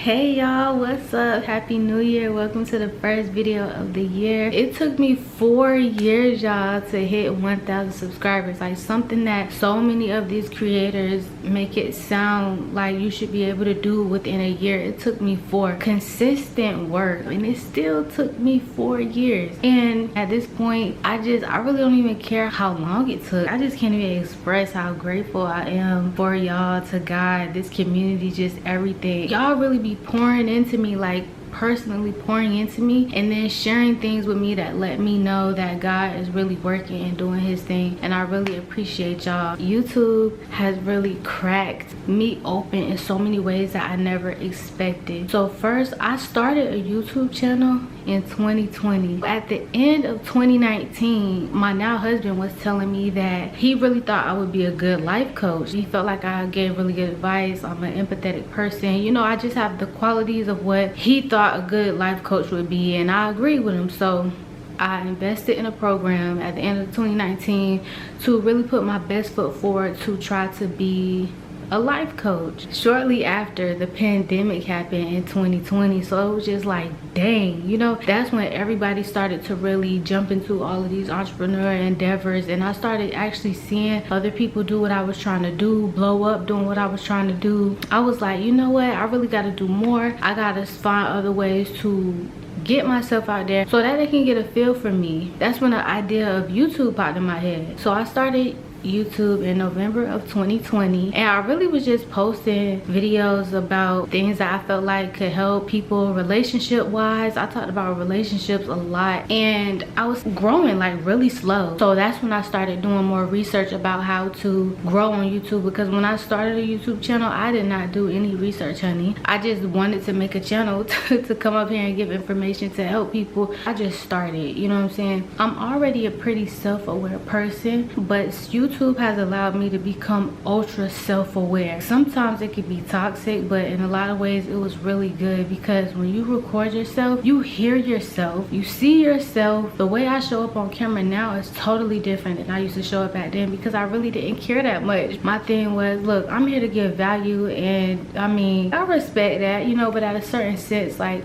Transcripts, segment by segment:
Hey y'all, what's up? Happy New Year. Welcome to the first video of the year. It took me 4 years, y'all, to hit 1,000 subscribers. Like something that so many of these creators make it sound like you should be able to do within a year. It took me 4 consistent work, and it still took me 4 years. And at this point, I really don't even care how long it took. I just can't even express how grateful I am for y'all, to God, this community, just everything. Y'all really be pouring into me, like personally pouring into me, and then sharing things with me that let me know that God is really working and doing his thing, and I really appreciate y'all. YouTube has really cracked me open in so many ways that I never expected. So first, I started a YouTube channel in 2020. At the end of 2019, my now husband was telling me that he really thought I would be a good life coach. He felt like I gave really good advice. I'm an empathetic person. You know, I just have the qualities of what he thought a good life coach would be, and I agree with him. So I invested in a program at the end of 2019 to really put my best foot forward to try to be a life coach. Shortly after, the pandemic happened in 2020, so it was just like, dang, you know, that's when everybody started to really jump into all of these entrepreneur endeavors, and I started actually seeing other people do what I was trying to do, blow up doing what I was trying to do. I was like, you know what, I really got to do more. I gotta find other ways to get myself out there so that they can get a feel for me. That's when the idea of YouTube popped in my head. So I started YouTube in November of 2020, and I really was just posting videos about things that I felt like could help people relationship wise. I talked about relationships a lot, and I was growing like really slow. So that's when I started doing more research about how to grow on YouTube, because when I started a YouTube channel, I did not do any research, honey. I just wanted to make a channel to come up here and give information to help people. I just started, you know what I'm saying? I'm already a pretty self-aware person, but YouTube has allowed me to become ultra self-aware. Sometimes it can be toxic, but in a lot of ways it was really good, because when you record yourself, you hear yourself, you see yourself. The way I show up on camera now is totally different than I used to show up back then, because I really didn't care that much. My thing was, look, I'm here to give value, and I mean, I respect that, you know, but at a certain sense, like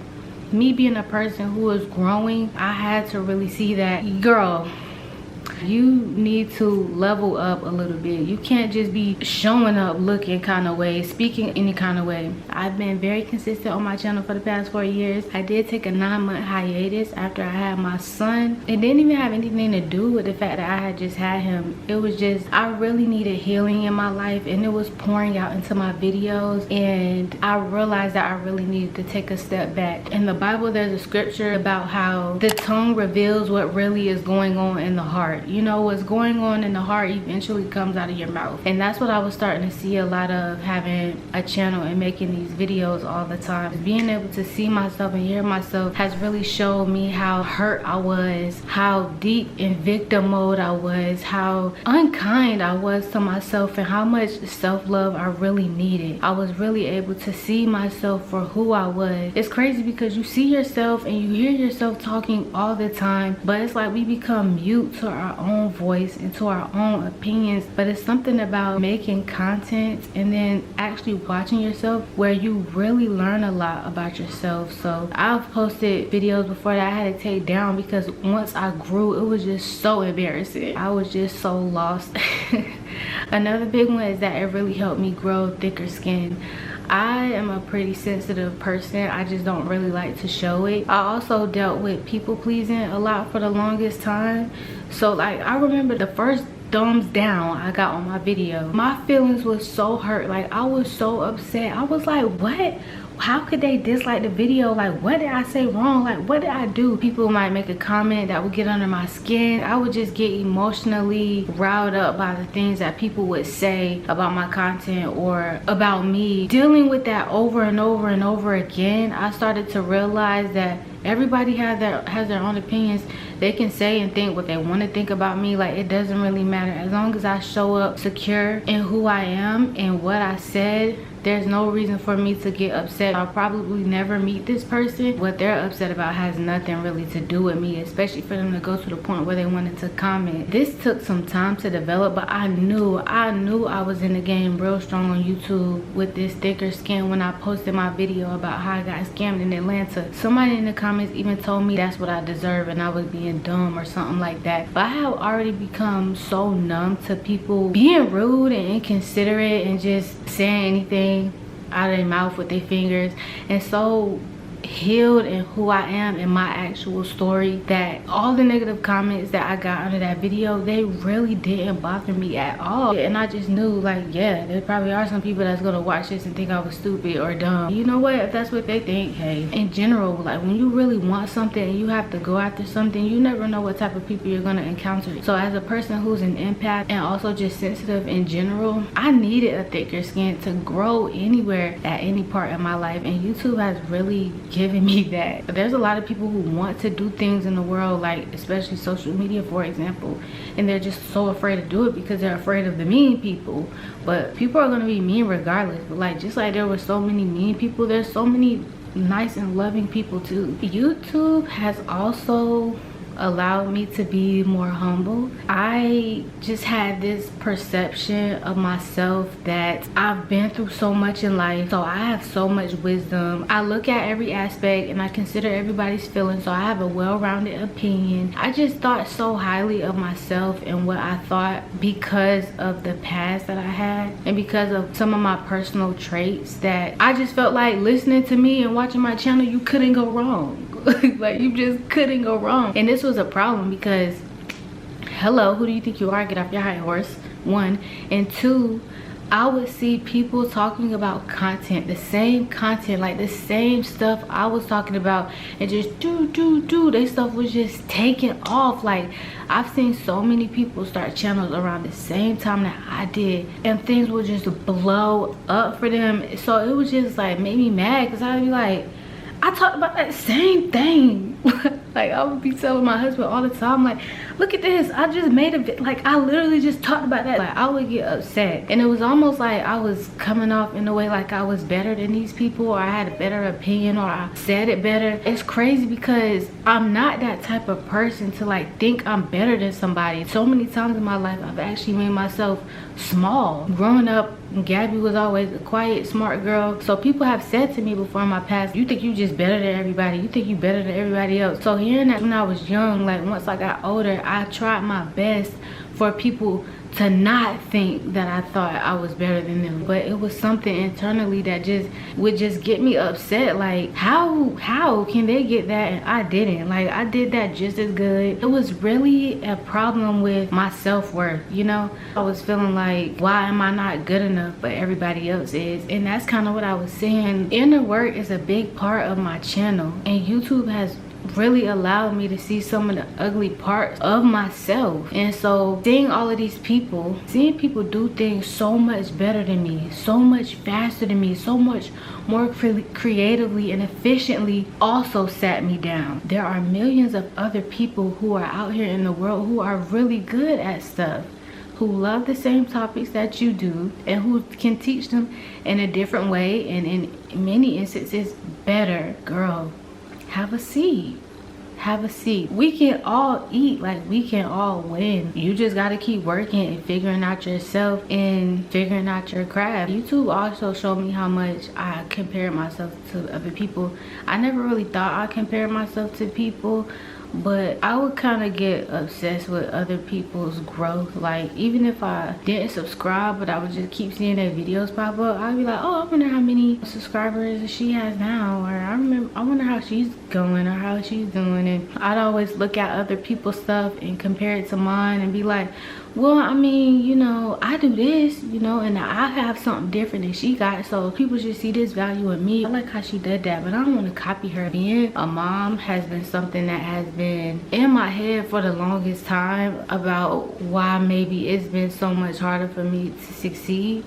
me being a person who is growing, I had to really see that, girl, you need to level up a little bit. You can't just be showing up looking kind of way, speaking any kind of way. I've been very consistent on my channel for the past 4 years. I did take a 9-month hiatus after I had my son. It didn't even have anything to do with the fact that I had just had him. It was just, I really needed healing in my life, and it was pouring out into my videos, and I realized that I really needed to take a step back. In the Bible, there's a scripture about how the tongue reveals what really is going on in the heart. You know, what's going on in the heart eventually comes out of your mouth, and that's what I was starting to see a lot of having a channel and making these videos all the time. Being able to see myself and hear myself has really showed me how hurt I was, how deep in victim mode I was, how unkind I was to myself, and how much self-love I really needed. I was really able to see myself for who I was. It's crazy because you see yourself and you hear yourself talking all the time, but it's like we become mute to our own voice and to our own opinions. But it's something about making content and then actually watching yourself where you really learn a lot about yourself. So I've posted videos before that I had to take down, because once I grew, it was just so embarrassing. I was just so lost. Another big one is that it really helped me grow thicker skin. I am a pretty sensitive person. I just don't really like to show it. I also dealt with people pleasing a lot for the longest time. So like, I remember the first thumbs down I got on my video, my feelings was so hurt. Like, I was so upset. I was like, what? How could they dislike the video? Like, what did I say wrong? Like, what did I do? People might make a comment that would get under my skin. I would just get emotionally riled up by the things that people would say about my content or about me. Dealing with that over and over and over again, I started to realize that everybody has their own opinions. They can say and think what they want to think about me. Like, it doesn't really matter. As long as I show up secure in who I am and what I said, there's no reason for me to get upset. I'll probably never meet this person. What they're upset about has nothing really to do with me, especially for them to go to the point where they wanted to comment. This took some time to develop, but I knew I was in the game real strong on YouTube with this thicker skin. When I posted my video about how I got scammed in Atlanta, somebody in the comments even told me that's what I deserve and I was being dumb or something like that. But I have already become so numb to people being rude and inconsiderate and just saying anything out of their mouth with their fingers, and so healed in who I am in my actual story that all the negative comments that I got under that video, they really didn't bother me at all. And I just knew, like, yeah, there probably are some people that's gonna watch this and think I was stupid or dumb. You know what, if that's what they think, hey. In general, like, when you really want something and you have to go after something, you never know what type of people you're gonna encounter. So as a person who's an empath and also just sensitive in general, I needed a thicker skin to grow anywhere at any part of my life, and YouTube has really giving me that. There's a lot of people who want to do things in the world, like especially social media, for example, and they're just so afraid to do it because they're afraid of the mean people. But people are going to be mean regardless. But like, just like there were so many mean people, there's so many nice and loving people too. YouTube has also allowed me to be more humble. I just had this perception of myself that I've been through so much in life, so I have so much wisdom. I look at every aspect and I consider everybody's feelings, so I have a well-rounded opinion. I just thought so highly of myself and what I thought because of the past that I had and because of some of my personal traits, that I just felt like listening to me and watching my channel, you couldn't go wrong. Like, you just couldn't go wrong. And this was a problem because, hello, who do you think you are? Get off your high horse, one. And two, I would see people talking about content, the same content, like the same stuff I was talking about, and just do their stuff was just taking off. Like, I've seen so many people start channels around the same time that I did, and things would just blow up for them. So it was just like, made me mad, because I'd be like, I talked about that same thing. Like, I would be telling my husband all the time, like, look at this, I just made a bit, like, I literally just talked about that. Like, I would get upset, and it was almost like I was coming off in a way like I was better than these people, or I had a better opinion, or I said it better. It's crazy because I'm not that type of person to like think I'm better than somebody. So many times in my life I've actually made myself small. Growing up, Gabby was always a quiet, smart girl. So people have said to me before in my past, you think you just better than everybody, you think you better than everybody else. So hearing that when I was young, like once I got older, I tried my best for people to not think that I thought I was better than them. But it was something internally that just would just get me upset. Like, how can they get that and I didn't? Like, I did that just as good. It was really a problem with my self-worth, you know? I was feeling like, why am I not good enough but everybody else is? And that's kind of what I was saying. Inner work is a big part of my channel, and YouTube has really allowed me to see some of the ugly parts of myself. And so seeing all of these people, seeing people do things so much better than me, so much faster than me, so much more creatively and efficiently, also sat me down. There are millions of other people who are out here in the world who are really good at stuff, who love the same topics that you do, and who can teach them in a different way, and in many instances better. Girl, have a seat. Have a seat. We can all eat, like we can all win. You just got to keep working and figuring out yourself and figuring out your craft. YouTube also showed me how much I compare myself to other people. I never really thought I compared myself to people, but I would kind of get obsessed with other people's growth. Like, even if I didn't subscribe but I would just keep seeing their videos pop up, I'd be like, oh, I wonder how many subscribers she has now, or I wonder how she's going or how she's doing. And I'd always look at other people's stuff and compare it to mine and be like, well, I mean, you know, I do this, you know, and I have something different than she got, so people should see this value in me. I like how she did that, but I don't want to copy her. Being a mom has been something that has been in my head for the longest time, about why maybe it's been so much harder for me to succeed.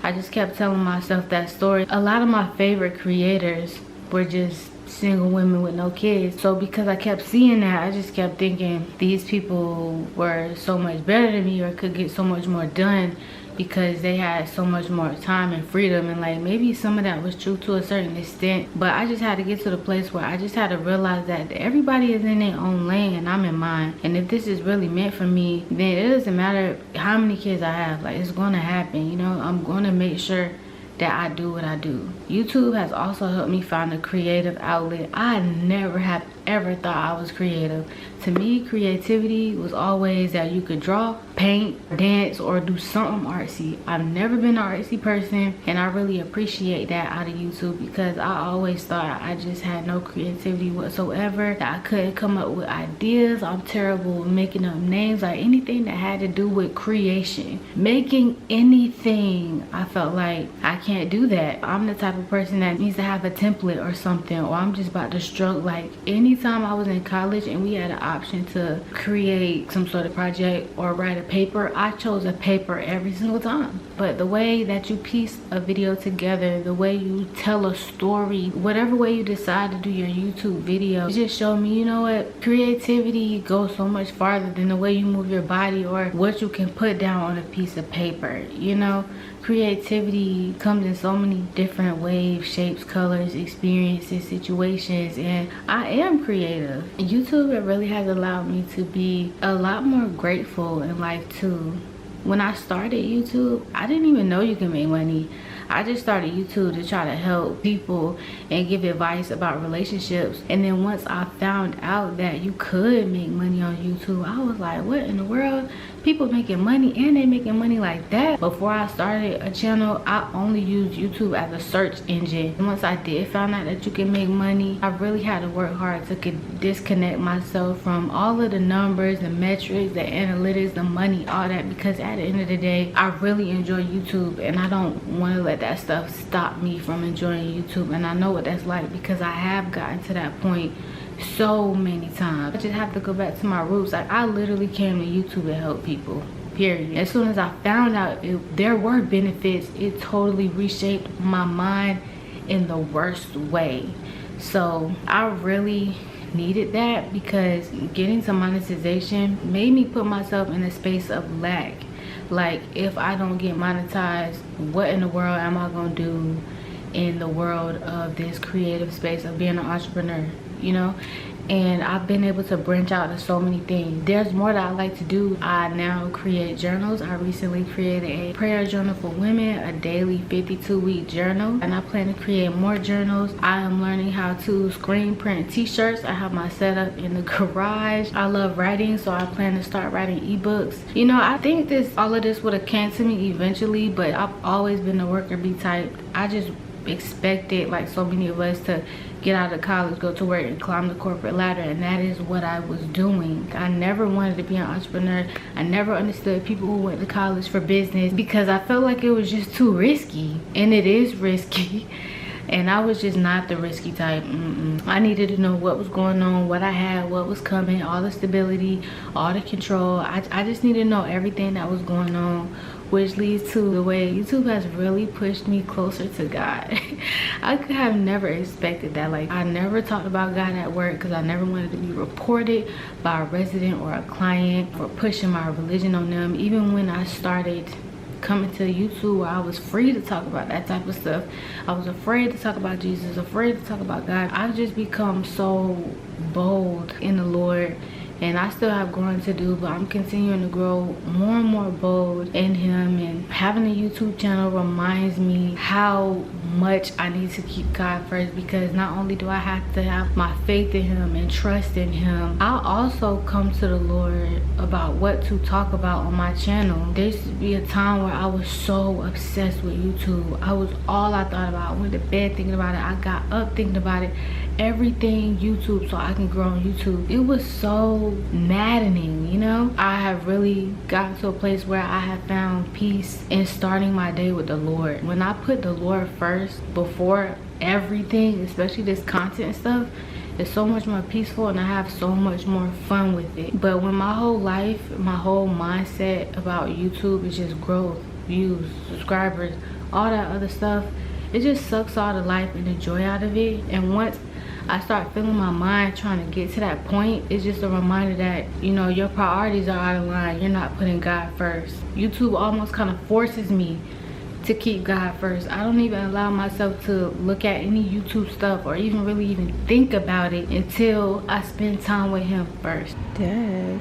I just kept telling myself that story. A lot of my favorite creators were just single women with no kids. So because I kept seeing that, I just kept thinking these people were so much better than me, or could get so much more done, because they had so much more time and freedom, and like maybe some of that was true to a certain extent, but I just had to get to the place where I just had to realize that everybody is in their own lane and I'm in mine. And if this is really meant for me, then it doesn't matter how many kids I have. Like, it's gonna happen, you know. I'm gonna make sure that I do what I do. YouTube has also helped me find a creative outlet. I never have ever thought I was creative. To me, creativity was always that you could draw, paint, dance, or do something artsy. I've never been an artsy person, and I really appreciate that out of YouTube, because I always thought I just had no creativity whatsoever, that I couldn't come up with ideas. I'm terrible with making up names, like anything that had to do with creation, making anything. I felt like I can't do that. I'm the type of person that needs to have a template or something, or I'm just about to struggle. Like, anytime I was in college and we had an option to create some sort of project or write a paper, I chose a paper every single time. But the way that you piece a video together, the way you tell a story, whatever way you decide to do your YouTube video, it just showed me, you know what, creativity goes so much farther than the way you move your body or what you can put down on a piece of paper. You know, creativity comes in so many different waves, shapes, colors, experiences, situations, and I am creative. YouTube, it really has allowed me to be a lot more grateful in life too. When I started YouTube, I didn't even know you can make money. I just started YouTube to try to help people and give advice about relationships. And then once I found out that you could make money on YouTube, I was like, what in the world? People making money, and they making money like that. Before I started a channel, I only used YouTube as a search engine. And once I did find out that you can make money, I really had to work hard to disconnect myself from all of the numbers, the metrics, the analytics, the money, all that, because at the end of the day, I really enjoy YouTube, and I don't want to let that stuff stop me from enjoying YouTube. And I know what that's like, because I have gotten to that point so many times. I just have to go back to my roots. Like, I literally came to YouTube to help people, period. As soon as I found out there were benefits, it totally reshaped my mind in the worst way. So I really needed that, because getting to monetization made me put myself in a space of lack. Like, if I don't get monetized, what in the world am I gonna do in the world of this creative space of being an entrepreneur, you know? And I've been able to branch out to so many things. There's more that I like to do. I now create journals. I recently created a prayer journal for women, a daily 52-week journal, and I plan to create more journals. I am learning how to screen print t-shirts. I have my setup in the garage. I love writing, so I plan to start writing ebooks. You know, I think all of this would have came to me eventually, but I've always been the worker bee type. I just expected, like so many of us, to get out of college, go to work, and climb the corporate ladder, and that is what I was doing. I never wanted to be an entrepreneur. I never understood people who went to college for business, because I felt like it was just too risky, and it is risky. And I was just not the risky type. I needed to know what was going on, what I had, what was coming, all the stability, all the control. I just needed to know everything that was going on, which leads to the way YouTube has really pushed me closer to God. I could have never expected that. Like, I never talked about God at work, because I never wanted to be reported by a resident or a client for pushing my religion on them. Even when I started coming to YouTube, where I was free to talk about that type of stuff, I was afraid to talk about Jesus, afraid to talk about God. I've just become so bold in the Lord, and I still have growing to do, but I'm continuing to grow more and more bold in Him. And having a YouTube channel reminds me how much I need to keep God first, because not only do I have to have my faith in Him and trust in Him, I also come to the Lord about what to talk about on my channel. There used to be a time where I was so obsessed with YouTube. I was all I thought about. I went to bed thinking about it. I got up thinking about it. Everything YouTube, so I can grow on YouTube. It was so maddening, you know? I have really gotten to a place where I have found peace in starting my day with the Lord. When I put the Lord first before everything, especially this content stuff, it's so much more peaceful, and I have so much more fun with it. But when my whole life, my whole mindset about YouTube is just growth, views, subscribers, all that other stuff, it just sucks all the life and the joy out of it. And once I start feeling my mind trying to get to that point, it's just a reminder that, you know, your priorities are out of line. You're not putting God first. YouTube almost kind of forces me to keep God first. I don't even allow myself to look at any YouTube stuff or even really even think about it until I spend time with him first. Dang.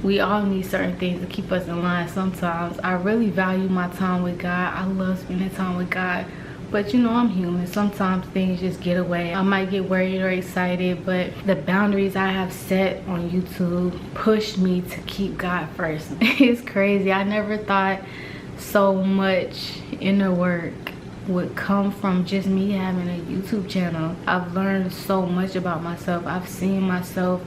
We all need certain things to keep us in line sometimes. I really value my time with God. I love spending time with God. But you know, I'm human. Sometimes things just get away. I might get worried or excited, but the boundaries I have set on YouTube push me to keep God first. It's crazy. I never thought so much inner work would come from just me having a YouTube channel. I've learned so much about myself. I've seen myself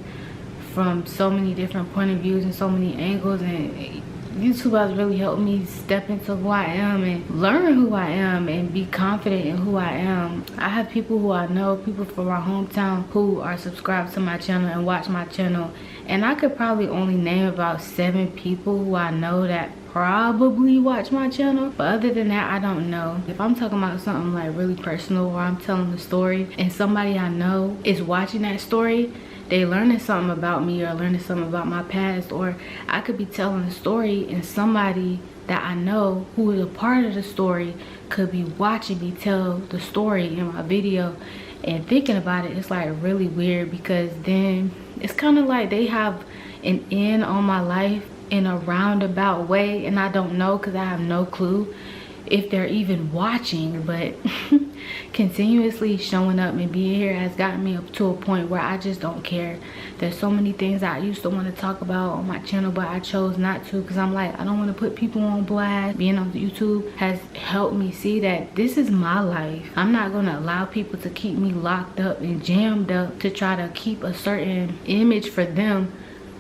from so many different point of views and so many angles, and YouTube has really helped me step into who I am and learn who I am and be confident in who I am. I have people who I know, people from my hometown, who are subscribed to my channel and watch my channel, and I could probably only name about 7 people who I know that probably watch my channel, but other than that, I don't know. If I'm talking about something like really personal, or I'm telling a story and somebody I know is watching that story, they learning something about me or learning something about my past, or I could be telling a story and somebody that I know who is a part of the story could be watching me tell the story in my video. And thinking about it, it's like really weird, because then it's kind of like they have an end on my life in a roundabout way, and I don't know, because I have no clue if they're even watching. But continuously showing up and being here has gotten me up to a point where I just don't care. There's so many things I used to want to talk about on my channel, but I chose not to, because I'm like, I don't want to put people on blast. Being on YouTube has helped me see that this is my life. I'm not going to allow people to keep me locked up and jammed up to try to keep a certain image for them,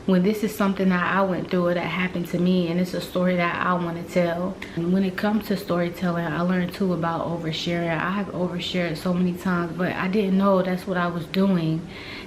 when this is something that I went through or that happened to me, and it's a story that I want to tell. And when it comes to storytelling, I learned too about oversharing. I have overshared so many times, but I didn't know that's what I was doing.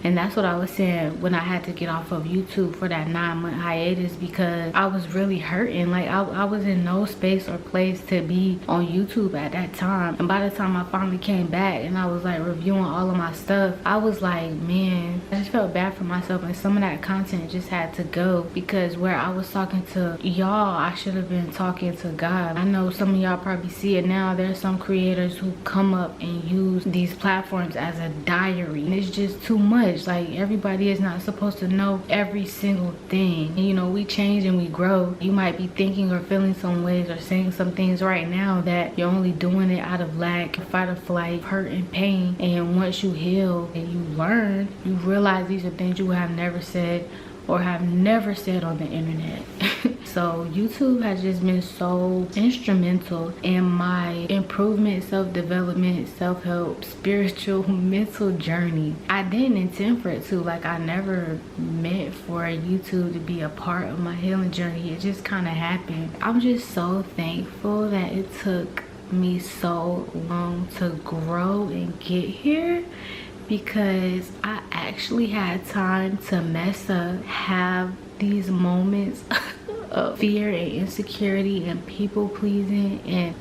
And that's what I was saying when I had to get off of YouTube for that 9-month hiatus, because I was really hurting. Like I was in no space or place to be on YouTube at that time. And by the time I finally came back and I was like reviewing all of my stuff, I was like, man, I just felt bad for myself, and some of that content just had to go, because where I was talking to y'all, I should have been talking to God. I know some of y'all probably see it now. There's some creators who come up and use these platforms as a diary, and it's just too much. Like, everybody is not supposed to know every single thing. And, you know, we change and we grow. You might be thinking or feeling some ways or saying some things right now that you're only doing it out of lack, fight or flight, hurt and pain. And once you heal and you learn, you realize these are things you have never said or have never said on the internet. So YouTube has just been so instrumental in my improvement, self-development, self-help, spiritual, mental journey. I didn't intend for it to. Like, I never meant for YouTube to be a part of my healing journey. It just kind of happened. I'm just so thankful that it took me so long to grow and get here, because I actually had time to mess up, have these moments of fear and insecurity and people pleasing and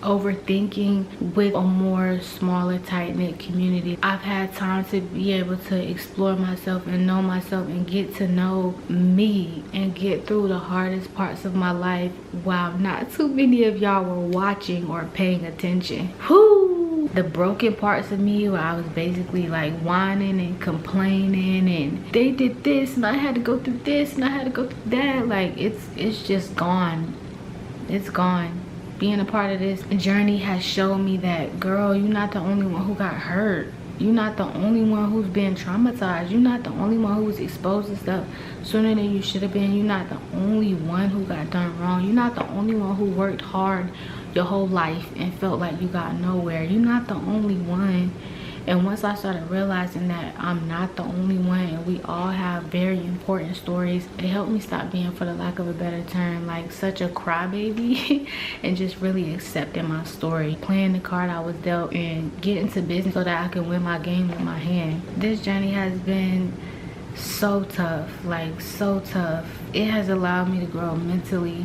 overthinking with a more smaller, tight-knit community. I've had time to be able to explore myself and know myself and get to know me and get through the hardest parts of my life while not too many of y'all were watching or paying attention. Whoo! The broken parts of me where I was basically like whining and complaining, and they did this and I had to go through this and I had to go through that. Like, it's just gone. It's gone. Being a part of this journey has shown me that, girl, you're not the only one who got hurt. You're not the only one who's been traumatized. You're not the only one who was exposed to stuff sooner than you should have been. You're not the only one who got done wrong. You're not the only one who worked hard your whole life and felt like you got nowhere. You're not the only one. And once I started realizing that I'm not the only one and we all have very important stories, it helped me stop being, for the lack of a better term, like such a crybaby and just really accepting my story, playing the card I was dealt, and getting to business so that I can win my game with my hand. This journey has been so tough, like so tough. It has allowed me to grow mentally,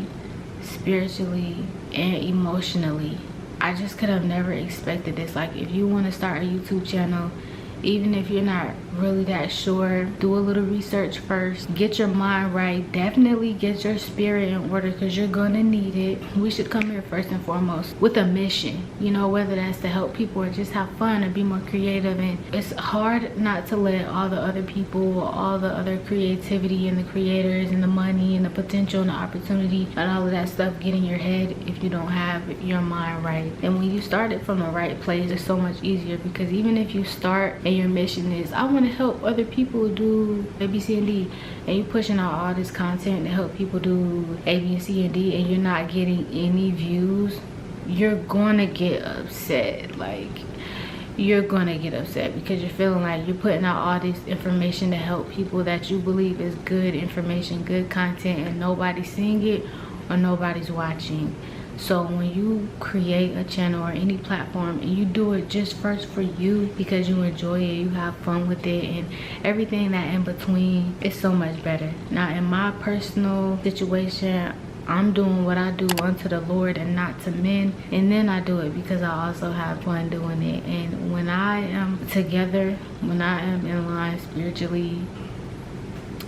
spiritually, and emotionally. I just could have never expected this. Like, if you want to start a YouTube channel, even if you're not really that sure, do a little research first, get your mind right, definitely get your spirit in order, because you're gonna need it. We should come here first and foremost with a mission, you know, whether that's to help people or just have fun or be more creative. And it's hard not to let all the other people, all the other creativity and the creators and the money and the potential and the opportunity and all of that stuff get in your head if you don't have your mind right. And when you start it from the right place, it's so much easier, because even if you start and your mission is, I want to help other people do A, B, C, and D, and you're pushing out all this content to help people do A, B, C, and D, and you're not getting any views, you're gonna get upset. Like, you're gonna get upset because you're feeling like you're putting out all this information to help people that you believe is good information, good content, and nobody's seeing it or nobody's watching. So when you create a channel or any platform and you do it just first for you because you enjoy it, you have fun with it, and everything that in between, is so much better. Now, in my personal situation, I'm doing what I do unto the Lord and not to men, and then I do it because I also have fun doing it. And when I am together, when I am in line spiritually,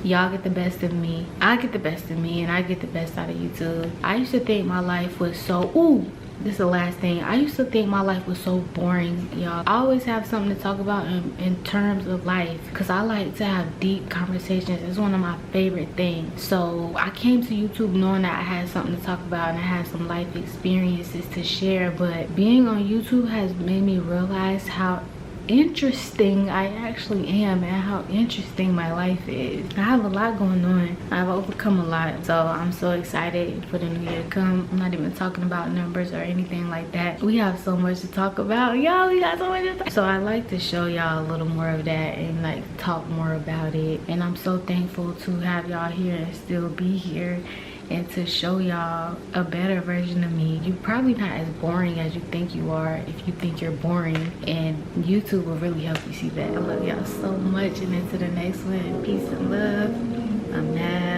y'all get the best of me, I get the best of me, and I get the best out of YouTube. I used to think my life was so, this is the last thing, I used to think my life was so boring, y'all. I always have something to talk about in terms of life, because I like to have deep conversations. It's one of my favorite things. So I came to YouTube knowing that I had something to talk about and I had some life experiences to share. But being on YouTube has made me realize how interesting I actually am and how interesting my life is. I have a lot going on. I've overcome a lot, so I'm so excited for the new year to come. I'm not even talking about numbers or anything like that. We have so much to talk about, y'all. We got so much to talk. So I like to show y'all a little more of that and like talk more about it. And I'm so thankful to have y'all here and still be here and to show y'all a better version of me. You're probably not as boring as you think you are if you think you're boring, and YouTube will really help you see that. I love y'all so much, and into the next one. Peace and love. I'm mad.